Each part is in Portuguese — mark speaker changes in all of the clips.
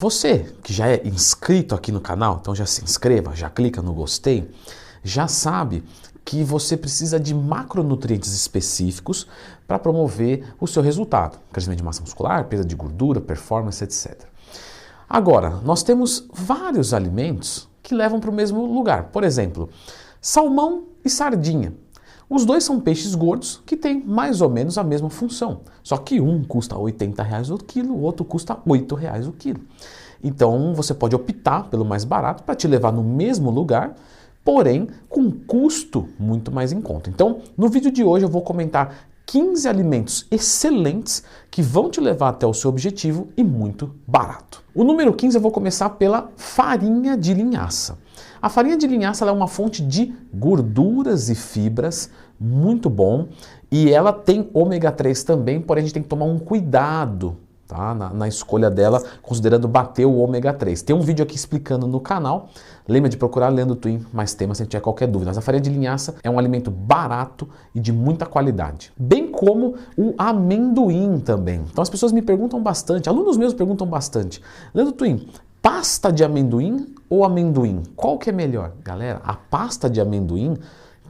Speaker 1: Você que já é inscrito aqui no canal, então já se inscreva, já clica no gostei, já sabe que você precisa de macronutrientes específicos para promover o seu resultado, crescimento de massa muscular, perda de gordura, performance, etc. Agora, nós temos vários alimentos que levam para o mesmo lugar. Por exemplo, salmão e sardinha. Os dois são peixes gordos que têm mais ou menos a mesma função. Só que um custa R$80 o quilo, o outro custa R$8 o quilo. Então você pode optar pelo mais barato para te levar no mesmo lugar, porém com um custo muito mais em conta. Então no vídeo de hoje eu vou comentar 15 alimentos excelentes que vão te levar até o seu objetivo e muito barato. O número 15 eu vou começar pela farinha de linhaça. A farinha de linhaça ela é uma fonte de gorduras e fibras muito bom e ela tem ômega 3 também, porém a gente tem que tomar um cuidado, tá? na escolha dela, considerando bater o ômega 3. Tem um vídeo aqui explicando no canal, lembra de procurar Leandro Twin mais temas se tiver qualquer dúvida. Mas a farinha de linhaça é um alimento barato e de muita qualidade. Bem como o amendoim também. Então as pessoas me perguntam bastante, alunos meus perguntam bastante, Leandro Twin, pasta de amendoim ou amendoim? Qual que é melhor? Galera, a pasta de amendoim,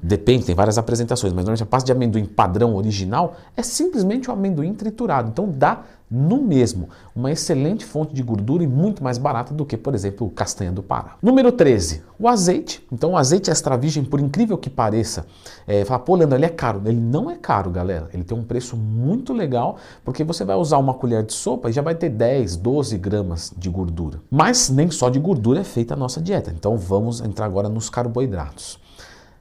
Speaker 1: depende, tem várias apresentações, mas normalmente a pasta de amendoim padrão original é simplesmente o amendoim triturado. Então dá no mesmo, uma excelente fonte de gordura e muito mais barata do que, por exemplo, castanha do Pará. Número 13, o azeite. Então o azeite extra virgem, por incrível que pareça, fala, pô, Leandro, ele é caro. Ele não é caro, galera. Ele tem um preço muito legal, porque você vai usar uma colher de sopa e já vai ter 10, 12 gramas de gordura. Mas nem só de gordura é feita a nossa dieta. Então vamos entrar agora nos carboidratos.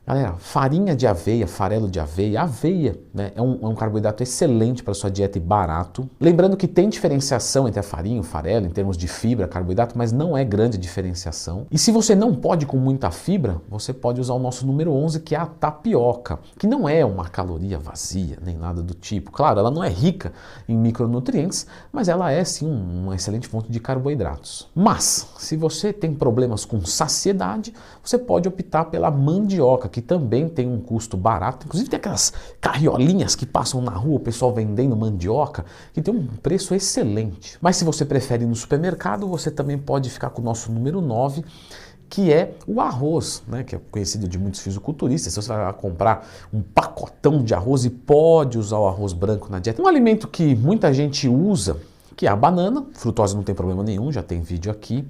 Speaker 1: Galera, farinha de aveia, farelo de aveia, aveia, né, é um carboidrato excelente para a sua dieta e barato. Lembrando que tem diferenciação entre a farinha e o farelo em termos de fibra, carboidrato, mas não é grande diferenciação. E se você não pode com muita fibra, você pode usar o nosso número 11, que é a tapioca, que não é uma caloria vazia, nem nada do tipo. Claro, ela não é rica em micronutrientes, mas ela é sim uma excelente fonte de carboidratos. Mas, se você tem problemas com saciedade, você pode optar pela mandioca, que também tem um custo barato. Inclusive tem aquelas carriolinhas que passam na rua, o pessoal vendendo mandioca, que tem um preço excelente. Mas se você prefere ir no supermercado, você também pode ficar com o nosso número 9, que é o arroz, né, que é conhecido de muitos fisiculturistas. Se você vai comprar um pacotão de arroz e pode usar o arroz branco na dieta. Um alimento que muita gente usa, que é a banana, frutose não tem problema nenhum, já tem vídeo aqui.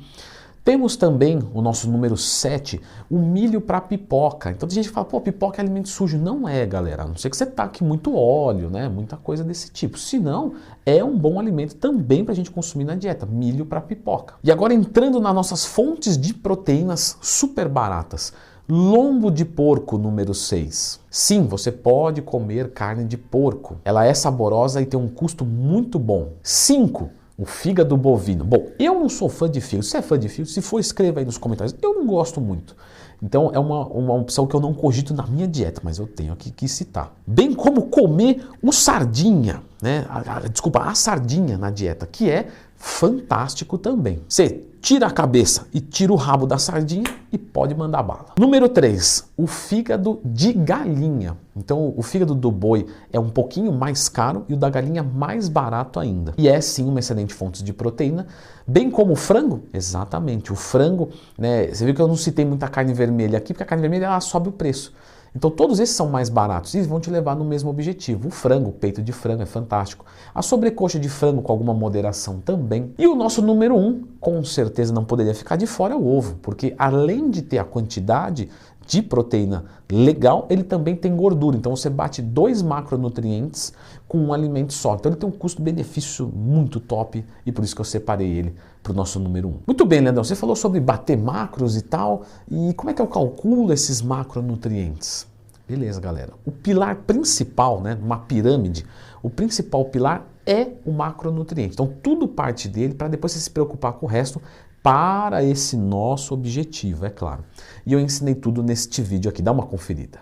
Speaker 1: Temos também o nosso número 7, o milho para pipoca. Então tem gente que fala, pô, pipoca é alimento sujo. Não é, galera. A não ser que você taque muito óleo, né? Muita coisa desse tipo. Se não, é um bom alimento também para a gente consumir na dieta. Milho para pipoca. E agora entrando nas nossas fontes de proteínas super baratas. Lombo de porco, número 6. Sim, você pode comer carne de porco. Ela é saborosa e tem um custo muito bom. 5. O fígado bovino. Bom, eu não sou fã de fígado. Se é fã de fígado, se for, escreva aí nos comentários. Eu não gosto muito. Então é uma opção que eu não cogito na minha dieta, mas eu tenho aqui que citar. Bem como comer o sardinha, né? A sardinha na dieta, que é fantástico também. Você tira a cabeça e tira o rabo da sardinha e pode mandar bala. Número 3, o fígado de galinha. Então o fígado do boi é um pouquinho mais caro e o da galinha mais barato ainda. E é sim uma excelente fonte de proteína, bem como o frango. Exatamente, o frango, né? Você viu que eu não citei muita carne vermelha aqui, porque a carne vermelha ela sobe o preço. Então todos esses são mais baratos e vão te levar no mesmo objetivo. O frango, o peito de frango é fantástico. A sobrecoxa de frango com alguma moderação também. E o nosso número 1, com certeza não poderia ficar de fora, é o ovo. Porque além de ter a quantidade de proteína legal, ele também tem gordura. Então você bate 2 macronutrientes com um alimento só. Então ele tem um custo-benefício muito top e por isso que eu separei ele para o nosso número 1. Muito bem, Leandrão, você falou sobre bater macros e tal. E como é que eu calculo esses macronutrientes? Beleza, galera. O pilar principal, né, numa pirâmide, o principal pilar é o macronutriente. Então tudo parte dele para depois você se preocupar com o resto para esse nosso objetivo, é claro. E eu ensinei tudo neste vídeo aqui, dá uma conferida.